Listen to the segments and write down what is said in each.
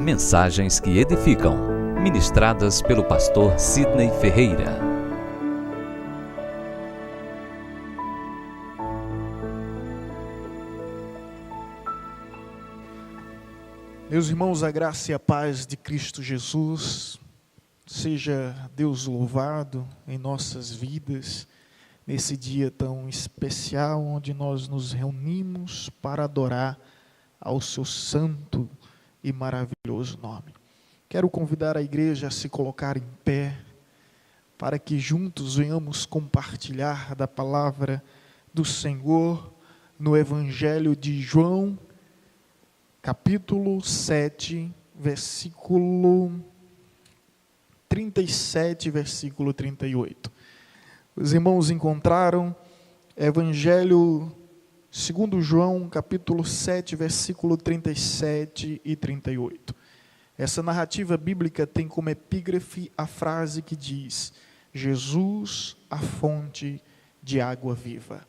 Mensagens que edificam, ministradas pelo pastor Sidney Ferreira. Meus irmãos, a graça e a paz de Cristo Jesus, seja Deus louvado em nossas vidas, nesse dia tão especial, onde nós nos reunimos para adorar ao seu santo e maravilhoso nome. Quero convidar a igreja a se colocar em pé, para que juntos venhamos compartilhar da palavra do Senhor no Evangelho de João, capítulo 7, versículo 37, versículo 38. Os irmãos encontraram Evangelho segundo João, capítulo 7, versículo 37 e 38. Essa narrativa bíblica tem como epígrafe a frase que diz: Jesus, a fonte de água viva.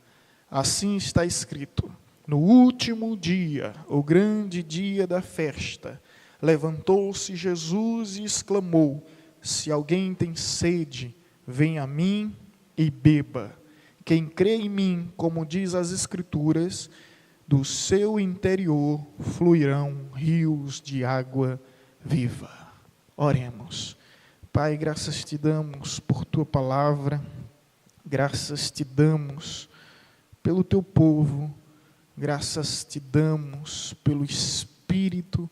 Assim está escrito: no último dia, o grande dia da festa, levantou-se Jesus e exclamou: se alguém tem sede, venha a mim e beba. Quem crê em mim, como diz as Escrituras, do seu interior fluirão rios de água viva. Oremos. Pai, graças te damos por tua palavra, graças te damos pelo teu povo, graças te damos pelo Espírito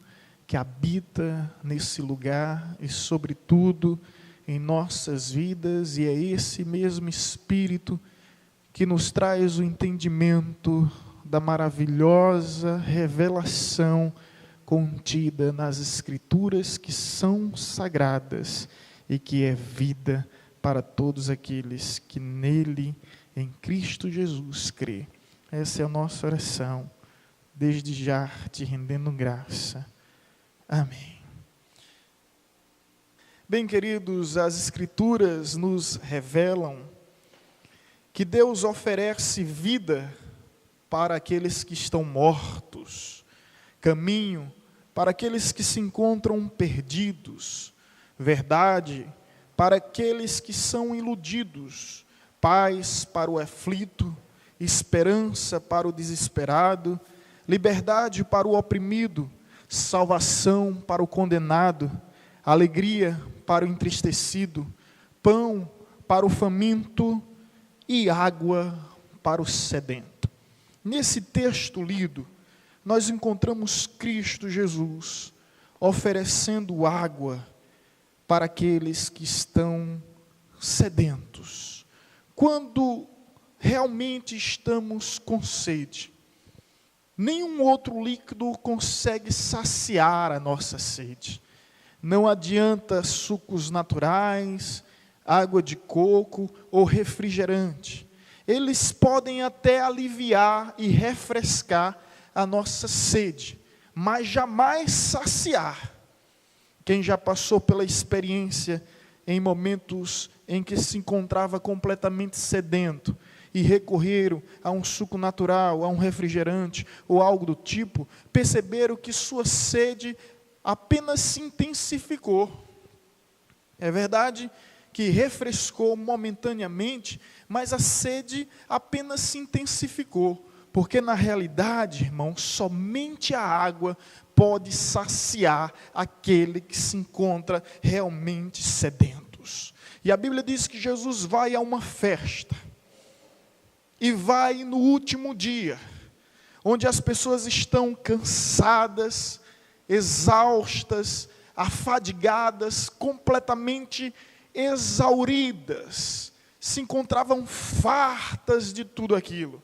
que habita nesse lugar e, sobretudo, em nossas vidas, e é esse mesmo Espírito que nos traz o entendimento da maravilhosa revelação contida nas Escrituras, que são sagradas e que é vida para todos aqueles que nele, em Cristo Jesus, crê. Essa é a nossa oração, desde já te rendendo graça. Amém. Bem, queridos, as Escrituras nos revelam que Deus oferece vida para aqueles que estão mortos, caminho para aqueles que se encontram perdidos, verdade para aqueles que são iludidos, paz para o aflito, esperança para o desesperado, liberdade para o oprimido, salvação para o condenado, alegria para o entristecido, pão para o faminto e água para o sedento. Nesse texto lido, nós encontramos Cristo Jesus oferecendo água para aqueles que estão sedentos. Quando realmente estamos com sede, nenhum outro líquido consegue saciar a nossa sede. Não adianta sucos naturais, água de coco ou refrigerante. Eles podem até aliviar e refrescar a nossa sede, mas jamais saciar. Quem já passou pela experiência em momentos em que se encontrava completamente sedento e recorreram a um suco natural, a um refrigerante ou algo do tipo, perceberam que sua sede apenas se intensificou. É verdade que refrescou momentaneamente, mas a sede apenas se intensificou, porque na realidade, irmão, somente a água pode saciar aquele que se encontra realmente sedentos. E a Bíblia diz que Jesus vai a uma festa, e vai no último dia, onde as pessoas estão cansadas, exaustas, afadigadas, completamente exauridas, se encontravam fartas de tudo aquilo.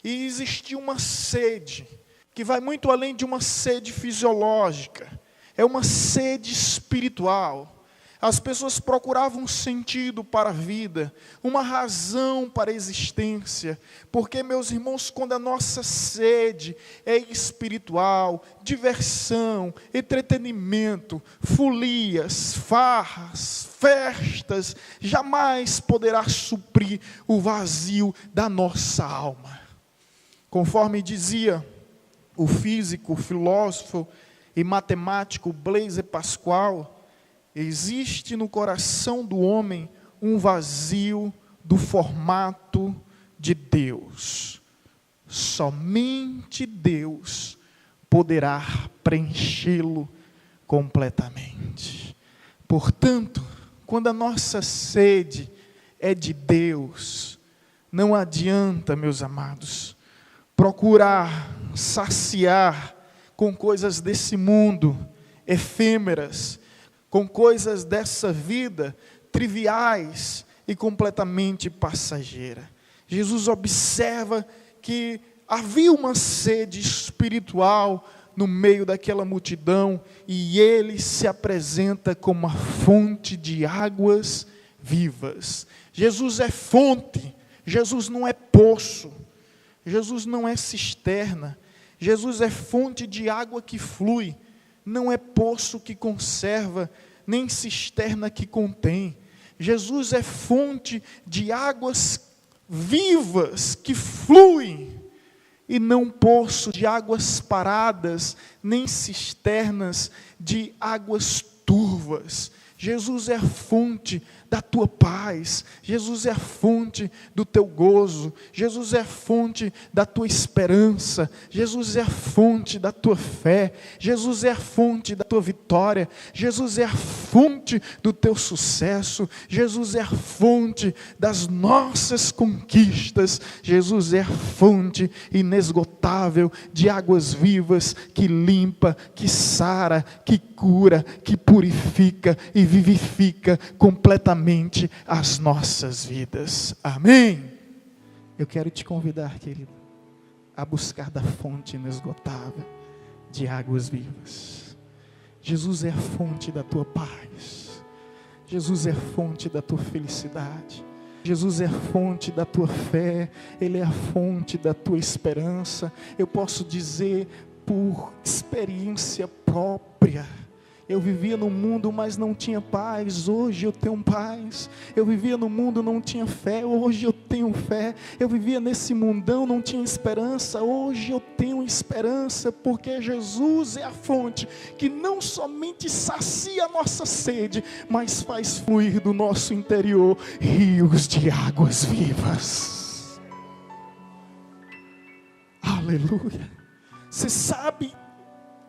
E existia uma sede, que vai muito além de uma sede fisiológica, é uma sede espiritual. As pessoas procuravam um sentido para a vida, uma razão para a existência, porque, meus irmãos, quando a nossa sede é espiritual, diversão, entretenimento, folias, farras, festas, jamais poderá suprir o vazio da nossa alma. Conforme dizia o físico, o filósofo e matemático Blaise Pascal, existe no coração do homem um vazio do formato de Deus. Somente Deus poderá preenchê-lo completamente. Portanto, quando a nossa sede é de Deus, não adianta, meus amados, procurar saciar com coisas desse mundo, efêmeras, com coisas dessa vida, triviais e completamente passageira. Jesus observa que havia uma sede espiritual no meio daquela multidão, e ele se apresenta como a fonte de águas vivas. Jesus é fonte, Jesus não é poço, Jesus não é cisterna, Jesus é fonte de água que flui, não é poço que conserva, nem cisterna que contém. Jesus é fonte de águas vivas que fluem, e não poço de águas paradas, nem cisternas de águas turvas. Jesus é a fonte da tua paz, Jesus é a fonte do teu gozo, Jesus é a fonte da tua esperança, Jesus é a fonte da tua fé, Jesus é a fonte da tua vitória, Jesus é a fonte do teu sucesso, Jesus é a fonte das nossas conquistas, Jesus é a fonte inesgotável de águas vivas que limpa, que sara, que cura, que purifica e vivifica completamente as nossas vidas. Amém? Eu quero te convidar, querido, a buscar da fonte inesgotável de águas vivas. Jesus é a fonte da tua paz. Jesus é a fonte da tua felicidade. Jesus é a fonte da tua fé. Ele é a fonte da tua esperança. Eu posso dizer por experiência própria. Eu vivia no mundo, mas não tinha paz. Hoje eu tenho paz. Eu vivia no mundo, não tinha fé. Hoje eu tenho fé. Eu vivia nesse mundão, não tinha esperança. Hoje eu tenho esperança, porque Jesus é a fonte que não somente sacia a nossa sede, mas faz fluir do nosso interior rios de águas vivas. Aleluia. Você sabe,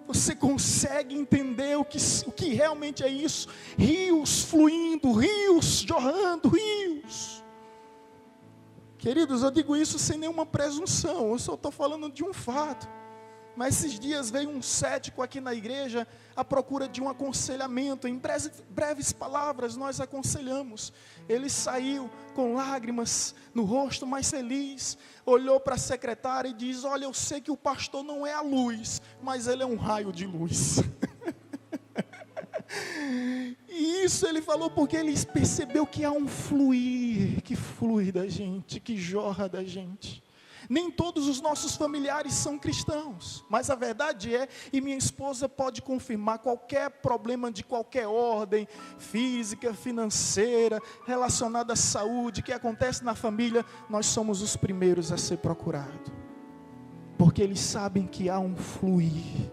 você consegue entender o que realmente é isso? Rios fluindo, rios jorrando, rios. Queridos, eu digo isso sem nenhuma presunção, eu só estou falando de um fato. Mas esses dias veio um cético aqui na igreja à procura de um aconselhamento. Em breves palavras nós aconselhamos. Ele saiu com lágrimas no rosto, mas feliz. Olhou para a secretária e diz: olha, eu sei que o pastor não é a luz, mas ele é um raio de luz. E isso ele falou porque ele percebeu que há um fluir, que flui da gente, que jorra da gente. Nem todos os nossos familiares são cristãos, mas a verdade é, e minha esposa pode confirmar, qualquer problema de qualquer ordem, física, financeira, relacionada à saúde, que acontece na família, nós somos os primeiros a ser procurados. Porque eles sabem que há um fluir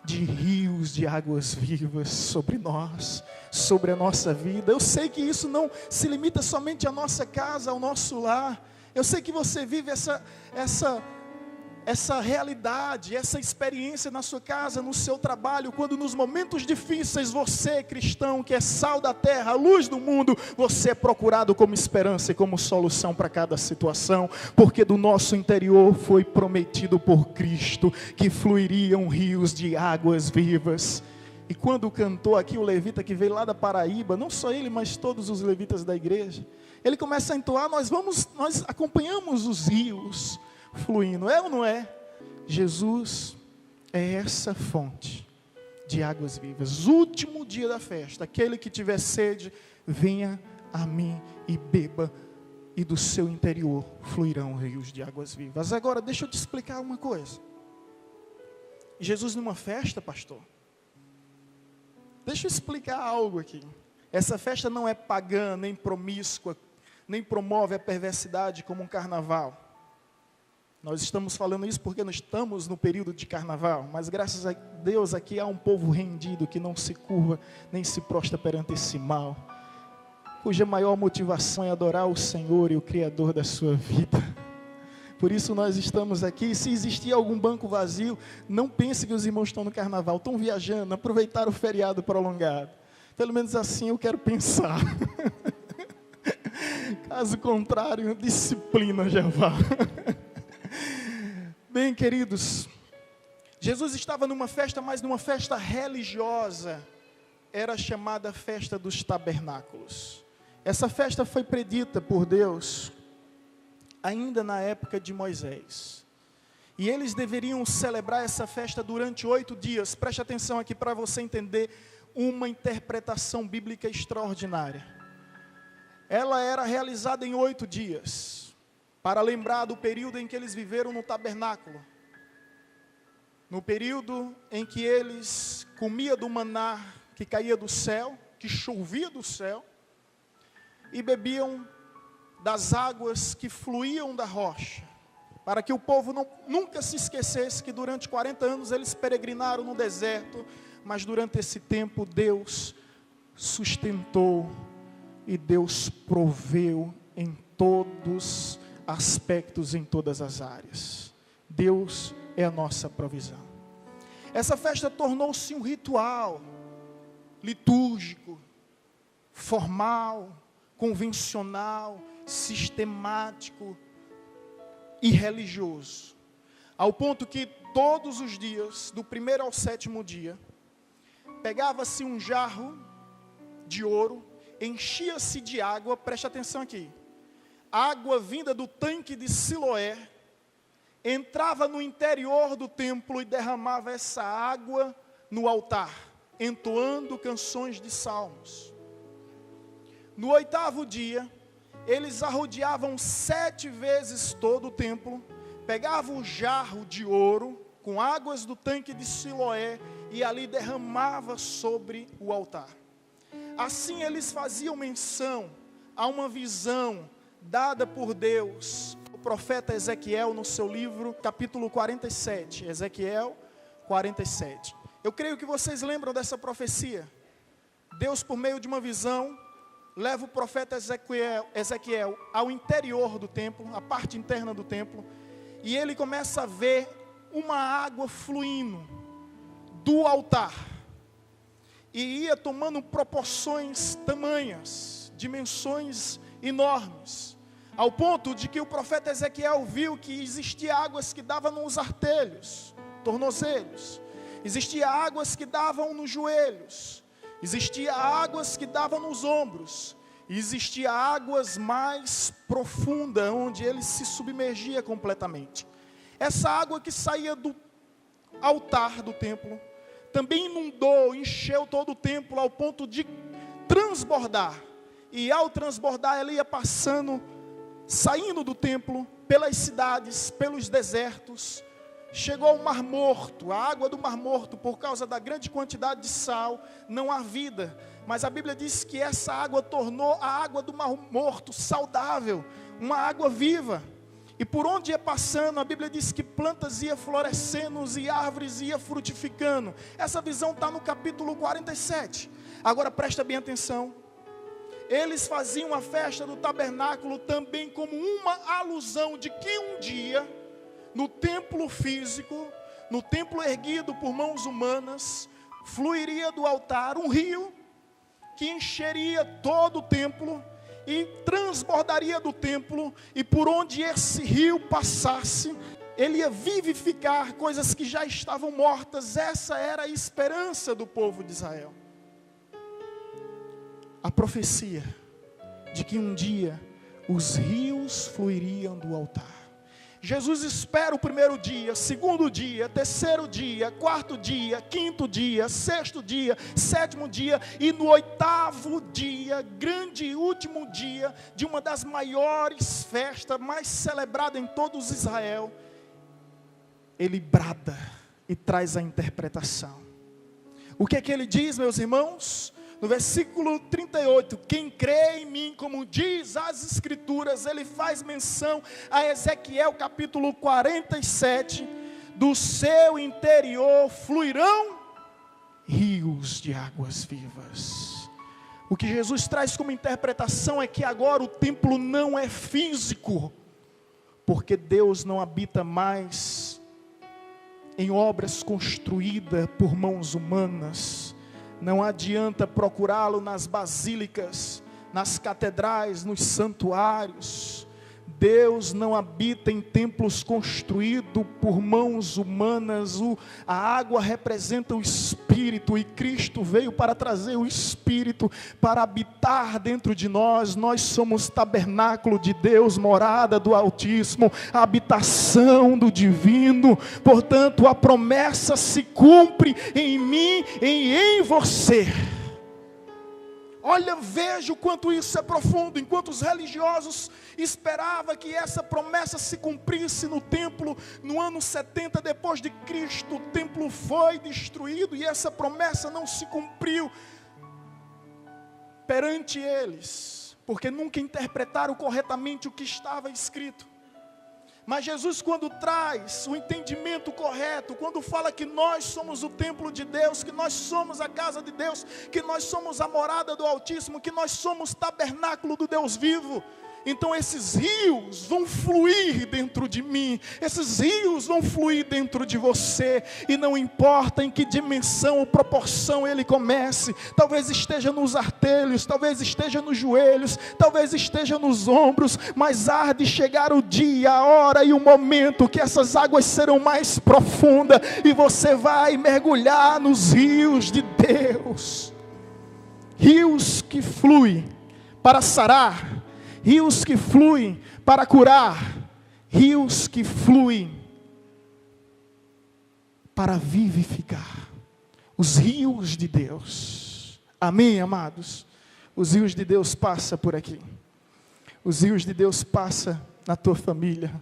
de rios de águas vivas sobre nós, sobre a nossa vida. Eu sei que isso não se limita somente à nossa casa, ao nosso lar. Eu sei que você vive essa realidade, essa experiência na sua casa, no seu trabalho, quando nos momentos difíceis você, cristão, que é sal da terra, luz do mundo, você é procurado como esperança e como solução para cada situação, porque do nosso interior foi prometido por Cristo que fluiriam rios de águas vivas. E quando cantou aqui o levita que veio lá da Paraíba, não só ele, mas todos os levitas da igreja, ele começa a entoar, nós acompanhamos os rios fluindo, é ou não é? Jesus é essa fonte de águas vivas. Último dia da festa, aquele que tiver sede, venha a mim e beba, e do seu interior fluirão rios de águas vivas. Agora, deixa eu te explicar uma coisa. Jesus numa festa, pastor, deixa eu explicar algo aqui. Essa festa não é pagã, nem promíscua, nem promove a perversidade como um carnaval. Nós estamos falando isso porque nós estamos no período de carnaval, mas graças a Deus aqui há um povo rendido que não se curva nem se prostra perante esse mal, cuja maior motivação é adorar o Senhor e o Criador da sua vida. Por isso nós estamos aqui. Se existir algum banco vazio, não pense que os irmãos estão no carnaval, estão viajando, aproveitaram o feriado prolongado. Pelo menos assim eu quero pensar. Caso contrário, disciplina já vá. Bem, queridos, Jesus estava numa festa, mas numa festa religiosa, era chamada Festa dos Tabernáculos. Essa festa foi predita por Deus ainda na época de Moisés. E eles deveriam celebrar essa festa durante 8 dias. Preste atenção aqui para você entender uma interpretação bíblica extraordinária. Ela era realizada em 8 dias, para lembrar do período em que eles viveram no tabernáculo. No período em que eles comiam do maná que caía do céu, que chovia do céu, e bebiam das águas que fluíam da rocha, para que o povo nunca se esquecesse que durante 40 anos eles peregrinaram no deserto, mas durante esse tempo Deus sustentou e Deus proveu em todos aspectos, em todas as áreas. Deus é a nossa provisão. Essa festa tornou-se um ritual litúrgico, formal, convencional, sistemático e religioso, ao ponto que todos os dias, do 1º ao 7º dia, pegava-se um jarro de ouro, enchia-se de água, preste atenção aqui, água vinda do tanque de Siloé, entrava no interior do templo e derramava essa água no altar, entoando canções de salmos. No 8º dia, eles arrodeavam 7 vezes todo o templo, pegavam o jarro de ouro com águas do tanque de Siloé e ali derramava sobre o altar. Assim eles faziam menção a uma visão dada por Deus, o profeta Ezequiel no seu livro, capítulo 47, Ezequiel 47. Eu creio que vocês lembram dessa profecia. Deus, por meio de uma visão, leva o profeta Ezequiel ao interior do templo, a parte interna do templo, e ele começa a ver uma água fluindo do altar, e ia tomando proporções tamanhas, dimensões enormes, ao ponto de que o profeta Ezequiel viu que existia águas que davam nos artelhos, tornozelos, existia águas que davam nos joelhos, existia águas que davam nos ombros, e existia águas mais profundas, onde ele se submergia completamente. Essa água que saía do altar do templo, também inundou, encheu todo o templo, ao ponto de transbordar, e ao transbordar ela ia passando, saindo do templo, pelas cidades, pelos desertos, chegou ao Mar Morto, a água do Mar Morto, por causa da grande quantidade de sal, não há vida, mas a Bíblia diz que essa água tornou a água do Mar Morto saudável, uma água viva, e por onde ia passando, a Bíblia diz que plantas iam florescendo e árvores iam frutificando. Essa visão está no capítulo 47, agora presta bem atenção. Eles faziam a festa do tabernáculo também como uma alusão de que um dia, no templo físico, no templo erguido por mãos humanas, fluiria do altar um rio que encheria todo o templo e transbordaria do templo, e por onde esse rio passasse, ele ia vivificar coisas que já estavam mortas. Essa era a esperança do povo de Israel. A profecia de que um dia os rios fluiriam do altar. Jesus espera o 1º dia, 2º dia, 3º dia, 4º dia, 5º dia, 6º dia, 7º dia, e no 8º dia, grande e último dia, de uma das maiores festas, mais celebrada em todos Israel, ele brada e traz a interpretação. O que é que ele diz, meus irmãos? No versículo 38, quem crê em mim, como diz as Escrituras, ele faz menção a Ezequiel capítulo 47, do seu interior fluirão rios de águas vivas. O que Jesus traz como interpretação é que agora o templo não é físico, porque Deus não habita mais em obras construídas por mãos humanas. Não adianta procurá-lo nas basílicas, nas catedrais, nos santuários. Deus não habita em templos construídos por mãos humanas. A água representa o Espírito, e Cristo veio para trazer o Espírito para habitar dentro de nós. Nós somos tabernáculo de Deus, morada do Altíssimo, a habitação do Divino. Portanto, a promessa se cumpre em mim e em você. Olha, veja o quanto isso é profundo. Enquanto os religiosos esperavam que essa promessa se cumprisse no templo, no ano 70 depois de Cristo, o templo foi destruído e essa promessa não se cumpriu perante eles, porque nunca interpretaram corretamente o que estava escrito. Mas Jesus, quando traz o entendimento correto, quando fala que nós somos o templo de Deus, que nós somos a casa de Deus, que nós somos a morada do Altíssimo, que nós somos tabernáculo do Deus vivo, então esses rios vão fluir dentro de mim, esses rios vão fluir dentro de você, e não importa em que dimensão ou proporção ele comece, talvez esteja nos artelhos, talvez esteja nos joelhos, talvez esteja nos ombros, mas há de chegar o dia, a hora e o momento que essas águas serão mais profundas, e você vai mergulhar nos rios de Deus, rios que fluem para sarar, rios que fluem para curar, rios que fluem para vivificar, os rios de Deus. Amém, amados? Os rios de Deus passam por aqui, os rios de Deus passam na tua família,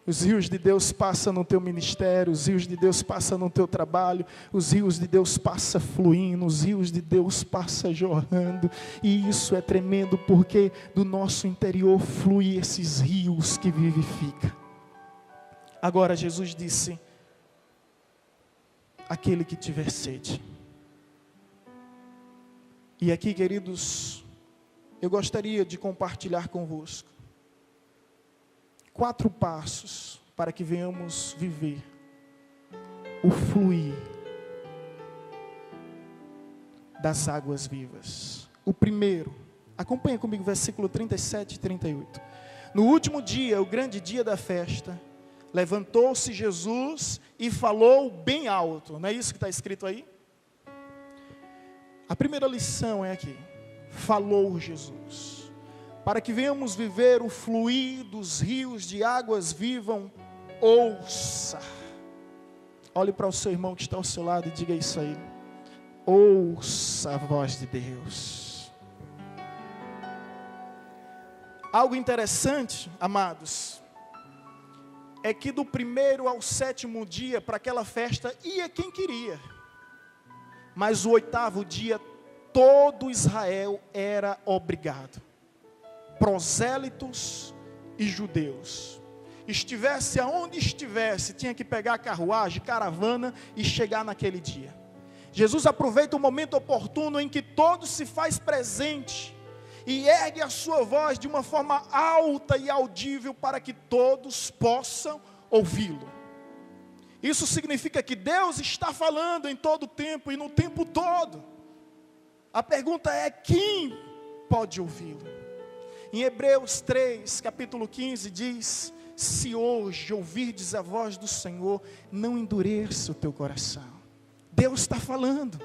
os rios de Deus passam no teu ministério, os rios de Deus passam no teu trabalho, os rios de Deus passam fluindo, os rios de Deus passam jorrando, e isso é tremendo, porque do nosso interior flui esses rios que vivificam. Agora Jesus disse, aquele que tiver sede. E aqui, queridos, eu gostaria de compartilhar convosco 4 passos para que venhamos viver o fluir das águas vivas. O primeiro, acompanha comigo, versículo 37 e 38. No último dia, o grande dia da festa, levantou-se Jesus e falou bem alto. Não é isso que está escrito aí? A primeira lição é aqui. Falou Jesus. Para que venhamos viver o fluir dos rios de águas vivas, ouça. Olhe para o seu irmão que está ao seu lado e diga isso aí. Ouça a voz de Deus. Algo interessante, amados, é que do 1º ao 7º dia, para aquela festa, ia quem queria. Mas o 8º dia, todo Israel era obrigado. Prosélitos e judeus, estivesse aonde estivesse, tinha que pegar carruagem, caravana e chegar naquele dia. Jesus aproveita o momento oportuno em que todos se faz presente e ergue a sua voz de uma forma alta e audível para que todos possam ouvi-lo. Isso significa que Deus está falando em todo o tempo e no tempo todo. A pergunta é, quem pode ouvi-lo? Em Hebreus 3, capítulo 15, diz, se hoje ouvirdes a voz do Senhor, não endureça o teu coração. Deus está falando.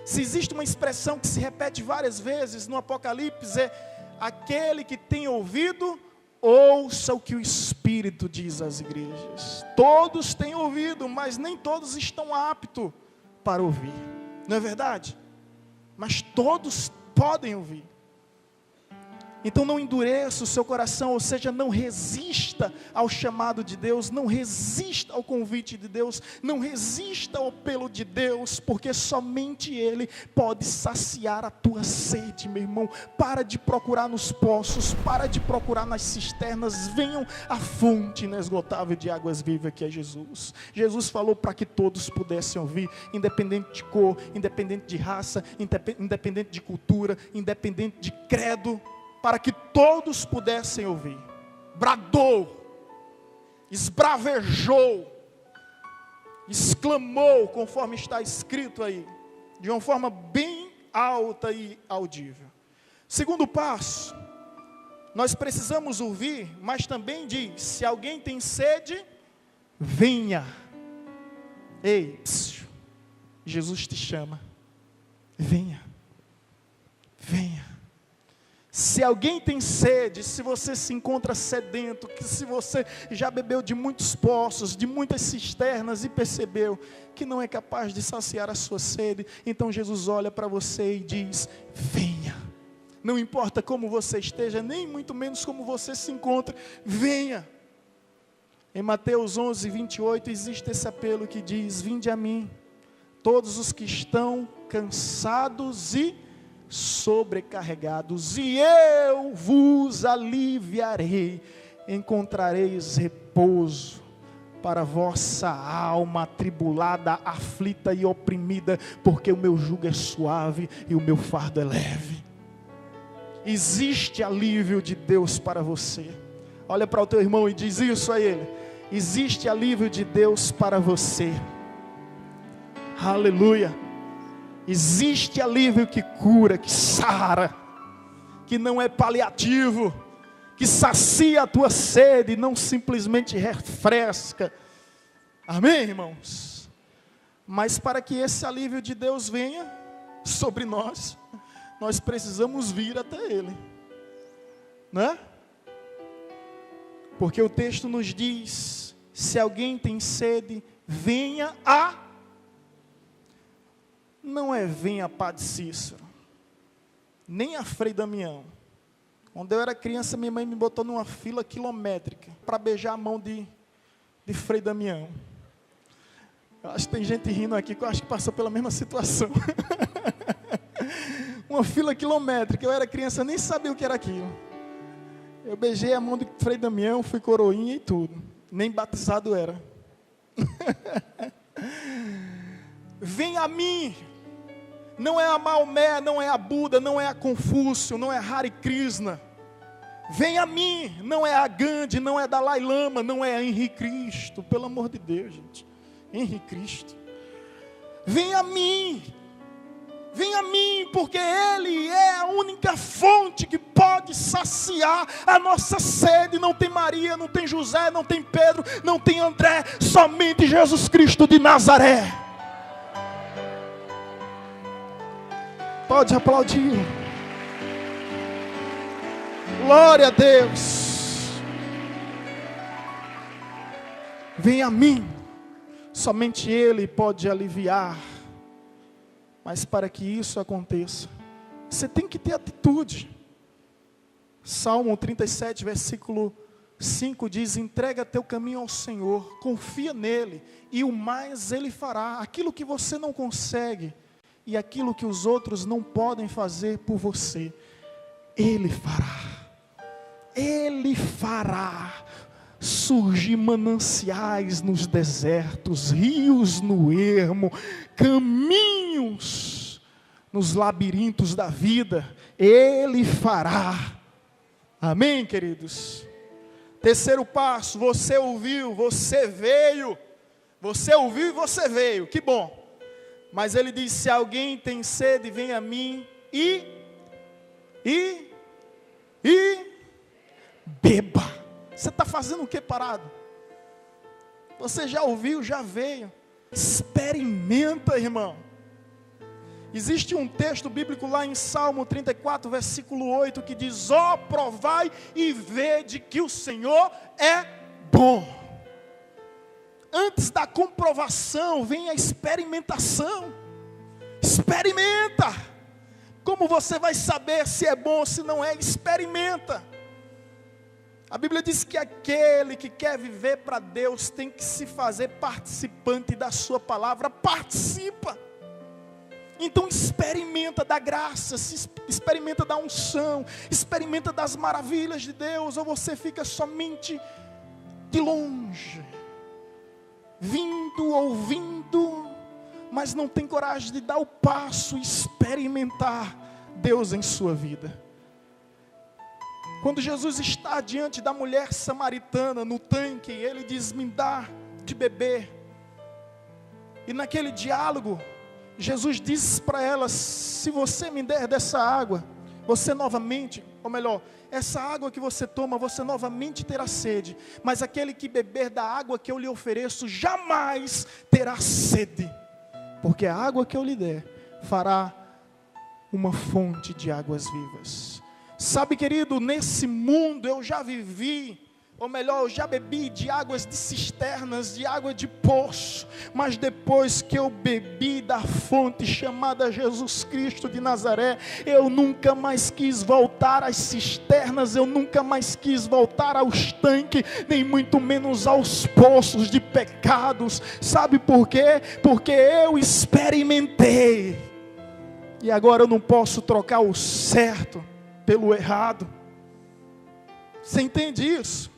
Se existe uma expressão que se repete várias vezes no Apocalipse, é aquele que tem ouvido, ouça o que o Espírito diz às igrejas. Todos têm ouvido, mas nem todos estão aptos para ouvir. Não é verdade? Mas todos podem ouvir. Então não endureça o seu coração, ou seja, não resista ao chamado de Deus, não resista ao convite de Deus, não resista ao apelo de Deus, porque somente Ele pode saciar a tua sede, meu irmão. Para de procurar nos poços, para de procurar nas cisternas, venham à fonte inesgotável de águas vivas que é Jesus. Jesus falou para que todos pudessem ouvir, independente de cor, independente de raça, independente de cultura, independente de credo, para que todos pudessem ouvir. Bradou, esbravejou, exclamou, conforme está escrito aí, de uma forma bem alta e audível. Segundo passo, nós precisamos ouvir, mas também diz: se alguém tem sede, venha. Ei, Jesus te chama, venha, venha. Se alguém tem sede, se você se encontra sedento, que se você já bebeu de muitos poços, de muitas cisternas e percebeu que não é capaz de saciar a sua sede, então Jesus olha para você e diz: venha. Não importa como você esteja, nem muito menos como você se encontra, venha. Em Mateus 11, 28, existe esse apelo que diz: vinde a mim, todos os que estão cansados e sobrecarregados, e eu vos aliviarei, encontrareis repouso para a vossa alma atribulada, aflita e oprimida, porque o meu jugo é suave e o meu fardo é leve. Existe alívio de Deus para você. Olha para o teu irmão e diz isso a ele: existe alívio de Deus para você. Aleluia. Existe alívio que cura, que sara, que não é paliativo, que sacia a tua sede, não simplesmente refresca. Amém, irmãos? Mas para que esse alívio de Deus venha sobre nós, nós precisamos vir até Ele, né? Porque o texto nos diz: se alguém tem sede, venha a... Não é venha a Padre Cícero, nem a Frei Damião. Quando eu era criança, minha mãe me botou numa fila quilométrica para beijar a mão de Frei Damião. Eu acho que tem gente rindo aqui que eu acho que passou pela mesma situação. Uma fila quilométrica. Eu era criança, nem sabia o que era aquilo. Eu beijei a mão de Frei Damião, fui coroinha e tudo. Nem batizado era. Vem a mim. Não é a Maomé, não é a Buda, não é a Confúcio, não é a Hare Krishna. Vem a mim, não é a Gandhi, não é Dalai Lama, não é Henri Cristo. Pelo amor de Deus, gente. Henri Cristo. Vem a mim, porque Ele é a única fonte que pode saciar a nossa sede. Não tem Maria, não tem José, não tem Pedro, não tem André, somente Jesus Cristo de Nazaré. Pode aplaudir. Glória a Deus. Vem a mim. Somente Ele pode aliviar. Mas para que isso aconteça, você tem que ter atitude. Salmo 37, versículo 5 diz: entrega teu caminho ao Senhor, confia nele, e o mais Ele fará. Aquilo que você não consegue, e aquilo que os outros não podem fazer por você, Ele fará. Ele fará surgir mananciais nos desertos, rios no ermo, caminhos nos labirintos da vida. Ele fará. Amém, queridos? Terceiro passo: você ouviu, você veio. Você ouviu e você veio, que bom. Mas ele diz: se alguém tem sede, vem a mim e beba. Você está fazendo o que parado? Você já ouviu, já veio. Experimenta, irmão. Existe um texto bíblico lá em Salmo 34, versículo 8, que diz: ó, provai e vede que o Senhor é bom. Antes da comprovação vem a experimentação. Experimenta, Como você vai saber se é bom ou se não é? Experimenta. A Bíblia diz que aquele que quer viver para Deus tem que se fazer participante da sua palavra. Participa. Então experimenta da graça, experimenta da unção, experimenta das maravilhas de Deus, ou você fica somente de longe, vindo, ouvindo, mas não tem coragem de dar o passo e experimentar Deus em sua vida. Quando Jesus está diante da mulher samaritana no tanque, ele diz: me dá de beber. E naquele diálogo, Jesus diz para ela: se você me der dessa água, você novamente, ou melhor, essa água que você toma, você novamente terá sede. Mas aquele que beber da água que eu lhe ofereço, jamais terá sede. Porque a água que eu lhe der, fará uma fonte de águas vivas. Sabe, querido, nesse mundo eu já vivi, ou melhor, eu já bebi de águas de cisternas, de água de poço, mas depois que eu bebi da fonte chamada Jesus Cristo de Nazaré, eu nunca mais quis voltar às cisternas, eu nunca mais quis voltar aos tanques, nem muito menos aos poços de pecados. Sabe por quê? Porque eu experimentei, e agora eu não posso trocar o certo pelo errado. Você entende isso?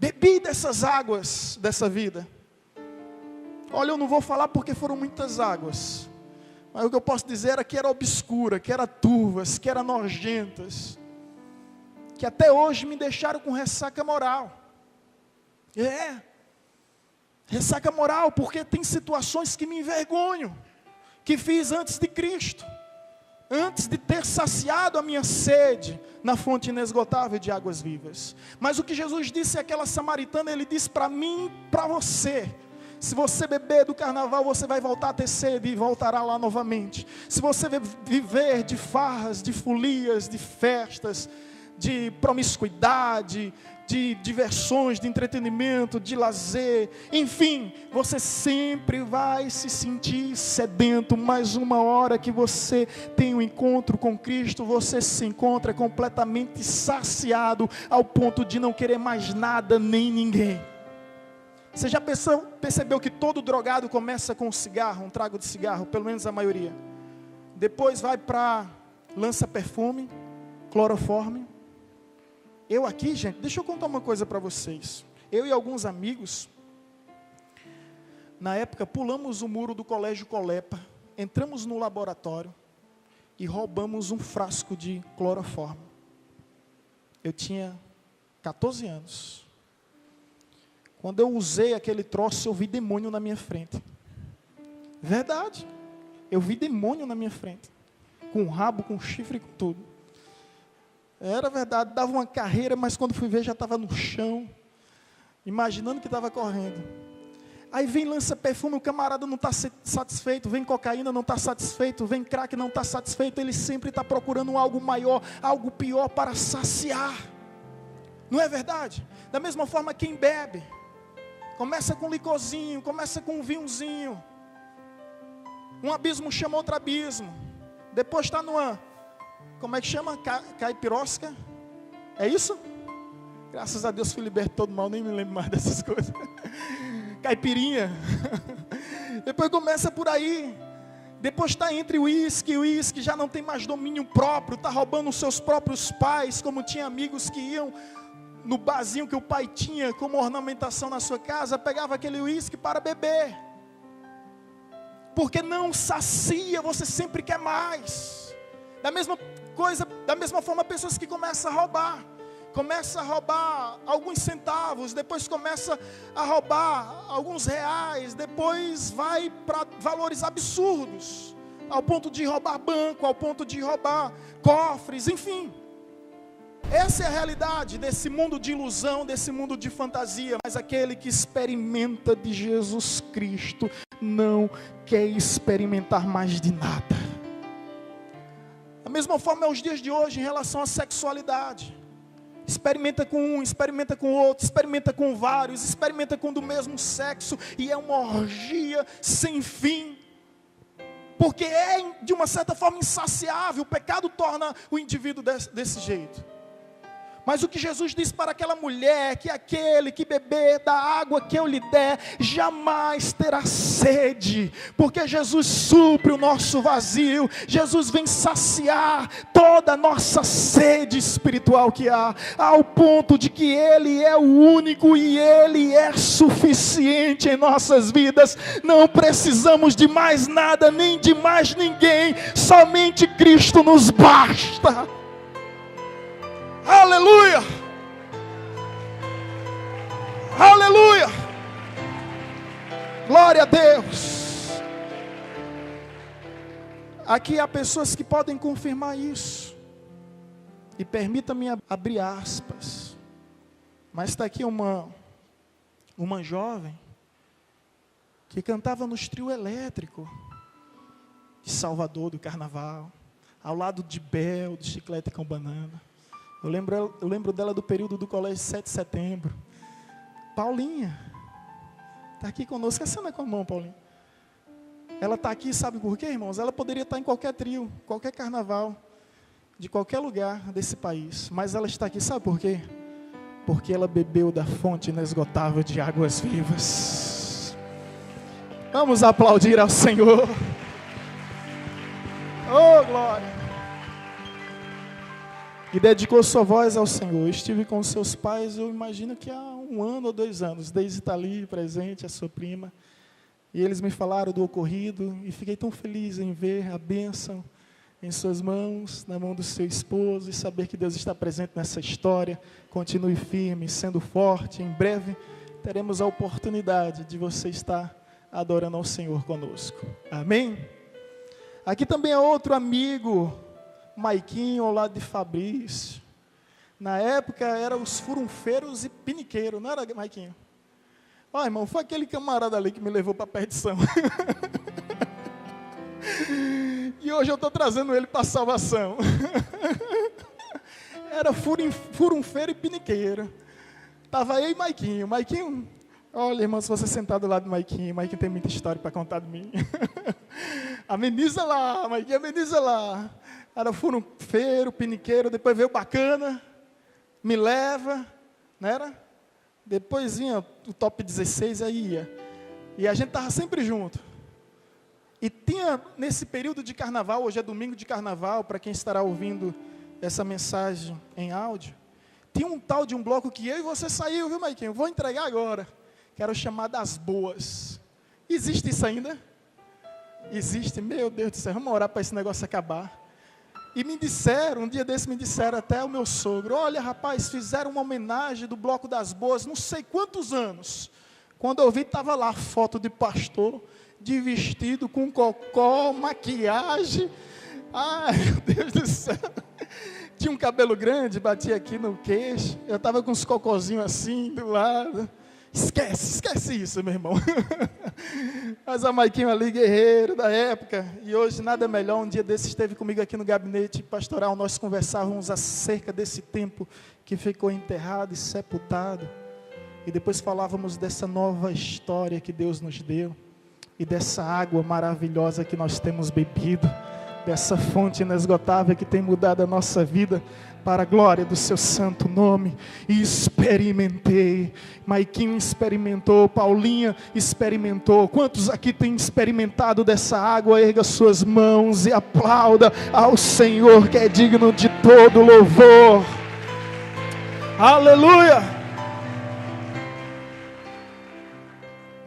Bebi dessas águas dessa vida. Olha, eu não vou falar porque foram muitas águas, mas o que eu posso dizer é que era obscura, que era turvas, que era nojentas, que até hoje me deixaram com ressaca moral. Ressaca moral, porque tem situações que me envergonho, que fiz antes de Cristo, antes de ter saciado a minha sede na fonte inesgotável de águas vivas. Mas o que Jesus disse àquela samaritana, ele disse para mim e para você: se você beber do carnaval, você vai voltar a ter sede e voltará lá novamente. Se você viver de farras, de folias, de festas, de promiscuidade, de diversões, de entretenimento, de lazer, enfim, você sempre vai se sentir sedento. Mas uma hora que você tem um encontro com Cristo, você se encontra completamente saciado, ao ponto de não querer mais nada nem ninguém. Você já percebeu que todo drogado começa com um cigarro, um trago de cigarro, pelo menos a maioria. Depois vai para lança-perfume, cloroforme. Eu aqui, gente, deixa eu contar uma coisa para vocês. Eu e alguns amigos, na época, pulamos o muro do colégio Colepa, entramos no laboratório e roubamos um frasco de cloroforme. Eu tinha 14 anos. Quando eu usei aquele troço, eu vi demônio na minha frente. Verdade. Eu vi demônio na minha frente. Com rabo, com chifre, com tudo. Era verdade, dava uma carreira, mas quando fui ver já estava no chão, imaginando que estava correndo. Aí vem lança-perfume, o camarada não está satisfeito, vem cocaína, não está satisfeito, vem crack, não está satisfeito, ele sempre está procurando algo maior, algo pior para saciar. Não é verdade? Da mesma forma, quem bebe, começa com licorzinho, começa com um vinhozinho, um abismo chama outro abismo, depois está numa... Como é que chama? Caipirosca? É isso? Graças a Deus fui liberto todo mal, nem me lembro mais dessas coisas. Caipirinha. Depois começa por aí. Depois está entre o uísque já não tem mais domínio próprio, está roubando os seus próprios pais, como tinha amigos que iam no barzinho que o pai tinha como ornamentação na sua casa, pegava aquele uísque para beber. Porque não sacia, você sempre quer mais. Da mesma forma, pessoas que começam a roubar alguns centavos, depois começa a roubar alguns reais, depois vai para valores absurdos, ao ponto de roubar banco, ao ponto de roubar cofres, enfim. Essa é a realidade desse mundo de ilusão, desse mundo de fantasia. Mas aquele que experimenta de Jesus Cristo não quer experimentar mais de nada. Da mesma forma é os dias de hoje em relação à sexualidade. Experimenta com um, experimenta com outro, experimenta com vários, experimenta com do mesmo sexo, e é uma orgia sem fim. porque é de uma certa forma insaciável, o pecado torna o indivíduo desse jeito. Mas o que Jesus disse para aquela mulher, que aquele que beber da água que eu lhe der, jamais terá sede, porque Jesus supre o nosso vazio, Jesus vem saciar toda a nossa sede espiritual que há, ao ponto de que Ele é o único e Ele é suficiente em nossas vidas. Não precisamos de mais nada, nem de mais ninguém, somente Cristo nos basta. Aleluia! Aleluia! Glória a Deus! Aqui há pessoas que podem confirmar isso. E permita-me abrir aspas. Mas está aqui uma jovem que cantava nos trio elétrico de Salvador, do Carnaval, ao lado de Bel, de Chiclete com Banana. Eu lembro dela do período do colégio 7 de setembro. Paulinha, está aqui conosco. Acena com a mão, Paulinha. Ela está aqui, sabe por quê, irmãos? Ela poderia estar em qualquer trio, qualquer carnaval, de qualquer lugar desse país. Mas ela está aqui, sabe por quê? Porque ela bebeu da fonte inesgotável de águas vivas. Vamos aplaudir ao Senhor. Oh, glória! E dedicou sua voz ao Senhor. Eu estive com seus pais, eu imagino que há 1 ano ou 2 anos. Daisy está ali presente, a sua prima. E eles me falaram do ocorrido. E fiquei tão feliz em ver a bênção em suas mãos, na mão do seu esposo. E saber que Deus está presente nessa história. Continue firme, sendo forte. Em breve teremos a oportunidade de você estar adorando ao Senhor conosco. Amém? Aqui também é outro amigo, Maiquinho, ao lado de Fabrício. Na época eram os furunfeiros e piniqueiros, não era, Maiquinho? Ó, irmão, foi aquele camarada ali que me levou para a perdição. E hoje eu estou trazendo ele para a salvação. Era furunfeiro e piniqueiro. Estava eu e Maiquinho. Maiquinho, olha, irmão, se você sentar do lado do Maiquinho tem muita história para contar de mim. Ameniza lá, Maiquinho, ameniza lá. Era furunfeiro, piniqueiro, depois veio Bacana, Me Leva, não era? Depois vinha o top 16, aí ia. E a gente estava sempre junto. E tinha, nesse período de carnaval, hoje é domingo de carnaval, para quem estará ouvindo essa mensagem em áudio, tinha um tal de um bloco que eu e você saiu, viu, Maiquinho? Vou entregar agora. Que era o chamado Das Boas. Existe isso ainda? Existe, meu Deus do céu, vamos orar para esse negócio acabar. E me disseram, um dia desse me disseram até o meu sogro, olha rapaz, fizeram uma homenagem do Bloco das Boas, não sei quantos anos. Quando eu vi, estava lá, foto de pastor, de vestido, com cocó, maquiagem. Ai, meu Deus do céu. Tinha um cabelo grande, batia aqui no queixo. Eu estava com uns cocôzinhos assim, do lado. Esquece isso, meu irmão. Mas a Maiquinho ali, guerreiro da época, e hoje nada melhor. Um dia desses esteve comigo aqui no gabinete pastoral, nós conversávamos acerca desse tempo que ficou enterrado e sepultado, e depois falávamos dessa nova história que Deus nos deu, e dessa água maravilhosa que nós temos bebido, dessa fonte inesgotável que tem mudado a nossa vida, para a glória do seu santo nome. E experimentei. Maiquinho experimentou, Paulinha experimentou. Quantos aqui têm experimentado dessa água? Erga suas mãos e aplauda ao Senhor, que é digno de todo louvor. Aleluia!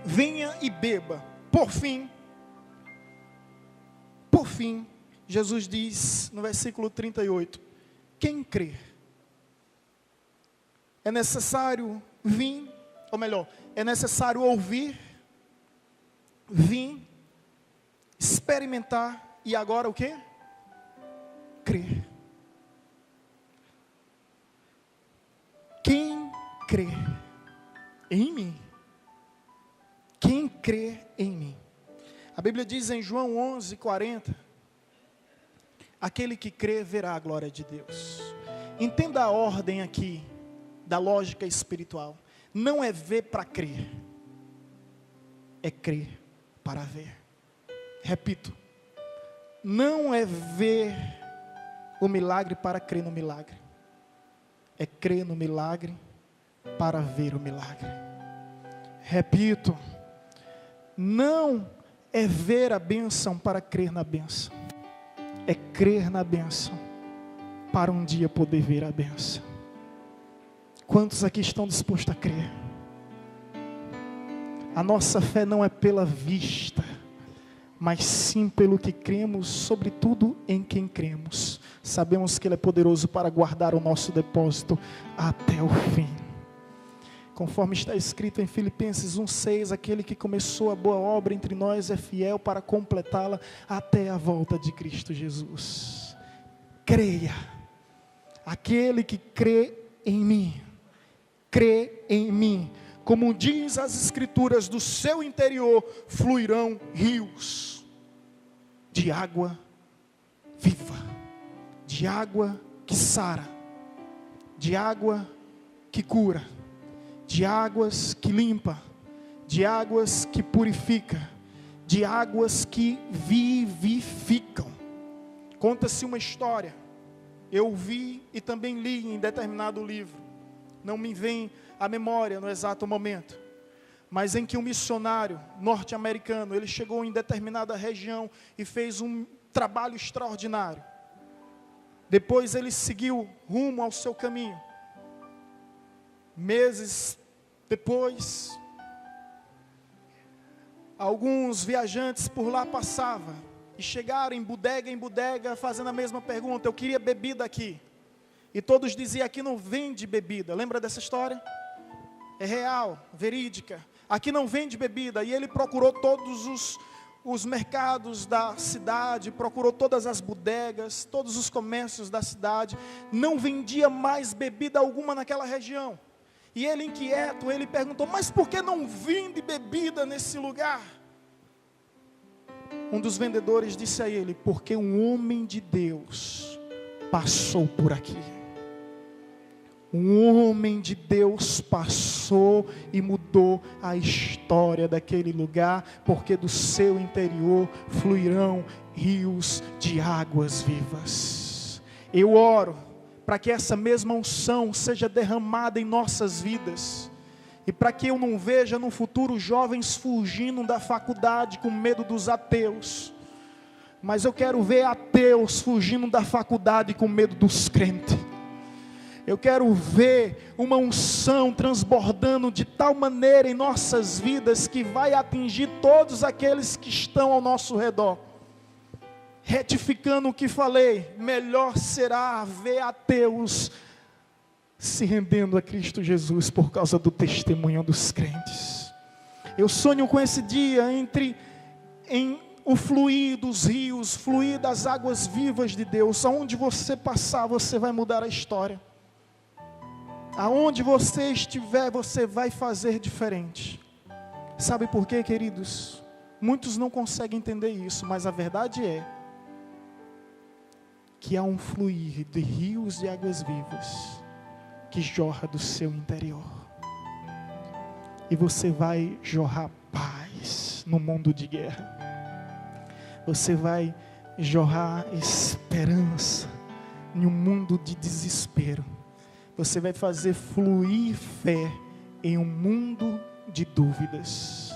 Venha e beba. Por fim, Jesus diz no versículo 38, quem crê? É necessário vir, ou melhor, é necessário ouvir, vir, experimentar, e agora o quê? Crer. Quem crê em mim? Quem crê em mim? A Bíblia diz em João 11:40, aquele que crê verá a glória de Deus. Entenda a ordem aqui da lógica espiritual. Não é ver para crer, é crer para ver. Repito, não é ver o milagre para crer no milagre. É crer no milagre para ver o milagre. Repito, não é ver a bênção para crer na bênção. É crer na bênção para um dia poder ver a bênção. Quantos aqui estão dispostos a crer? A nossa fé não é pela vista, mas sim pelo que cremos, sobretudo em quem cremos. Sabemos que Ele é poderoso para guardar o nosso depósito até o fim. Conforme está escrito em Filipenses 1,6, aquele que começou a boa obra entre nós é fiel para completá-la até a volta de Cristo Jesus. Creia. Aquele que crê em mim, crê em mim. Como diz as Escrituras, do seu interior fluirão rios de água viva, de água que sara, de água que cura, de águas que limpa, de águas que purifica, de águas que vivificam. Conta-se uma história, eu vi e também li em determinado livro, não me vem à memória no exato momento, mas em que um missionário norte-americano, ele chegou em determinada região e fez um trabalho extraordinário. Depois ele seguiu rumo ao seu caminho. Meses depois, alguns viajantes por lá passavam e chegaram em bodega, fazendo a mesma pergunta: eu queria bebida aqui. E todos diziam: aqui não vende bebida. Lembra dessa história? É real, verídica. Aqui não vende bebida. E ele procurou todos os mercados da cidade, procurou todas as bodegas, todos os comércios da cidade. Não vendia mais bebida alguma naquela região. E ele, inquieto, ele perguntou: mas por que não vende bebida nesse lugar? Um dos vendedores disse a ele: porque um homem de Deus passou por aqui. Um homem de Deus passou e mudou a história daquele lugar, porque do seu interior fluirão rios de águas vivas. Eu oro para que essa mesma unção seja derramada em nossas vidas, e para que eu não veja no futuro jovens fugindo da faculdade com medo dos ateus, mas eu quero ver ateus fugindo da faculdade com medo dos crentes. Eu quero ver uma unção transbordando de tal maneira em nossas vidas, que vai atingir todos aqueles que estão ao nosso redor. Retificando o que falei, melhor será ver ateus se rendendo a Cristo Jesus por causa do testemunho dos crentes. Eu sonho com esse dia em o fluir dos rios, fluir das águas vivas de Deus. Aonde você passar, você vai mudar a história. Aonde você estiver, você vai fazer diferente. Sabe por quê, queridos? Muitos não conseguem entender isso, mas a verdade é que há um fluir de rios de águas vivas que jorra do seu interior. E você vai jorrar paz no mundo de guerra. Você vai jorrar esperança em um mundo de desespero. Você vai fazer fluir fé em um mundo de dúvidas.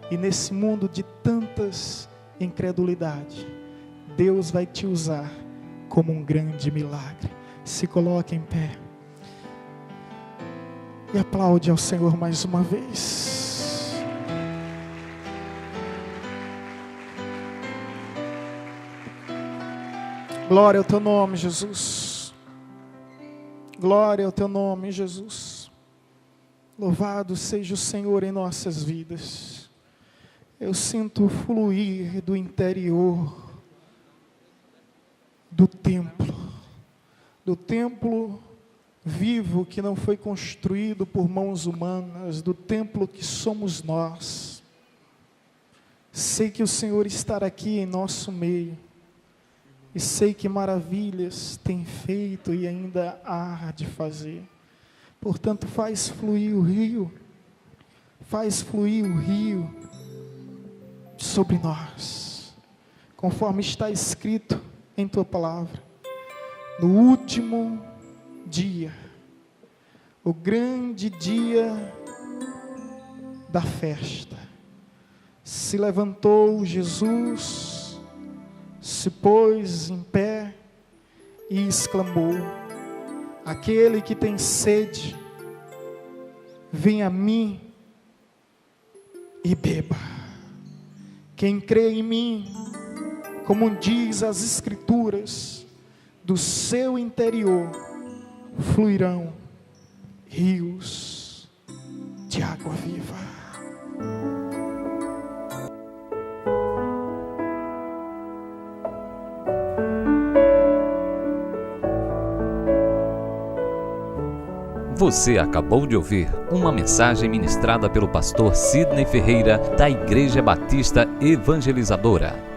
E nesse mundo de tantas incredulidades, Deus vai te usar como um grande milagre. Se coloque em pé e aplaude ao Senhor mais uma vez. Glória ao teu nome, Jesus. Glória ao teu nome, Jesus. Louvado seja o Senhor em nossas vidas. Eu sinto o fluir do interior do templo vivo que não foi construído por mãos humanas, do templo que somos nós. Sei que o Senhor está aqui em nosso meio, e sei que maravilhas tem feito e ainda há de fazer. Portanto, faz fluir o rio sobre nós. conforme está escrito em tua palavra. No último dia, o grande dia da festa, se levantou Jesus, se pôs em pé e exclamou: aquele que tem sede, venha a mim e beba. Quem crê em mim, como diz as Escrituras, do seu interior fluirão rios de água viva. Você acabou de ouvir uma mensagem ministrada pelo pastor Sidney Ferreira, da Igreja Batista Evangelizadora.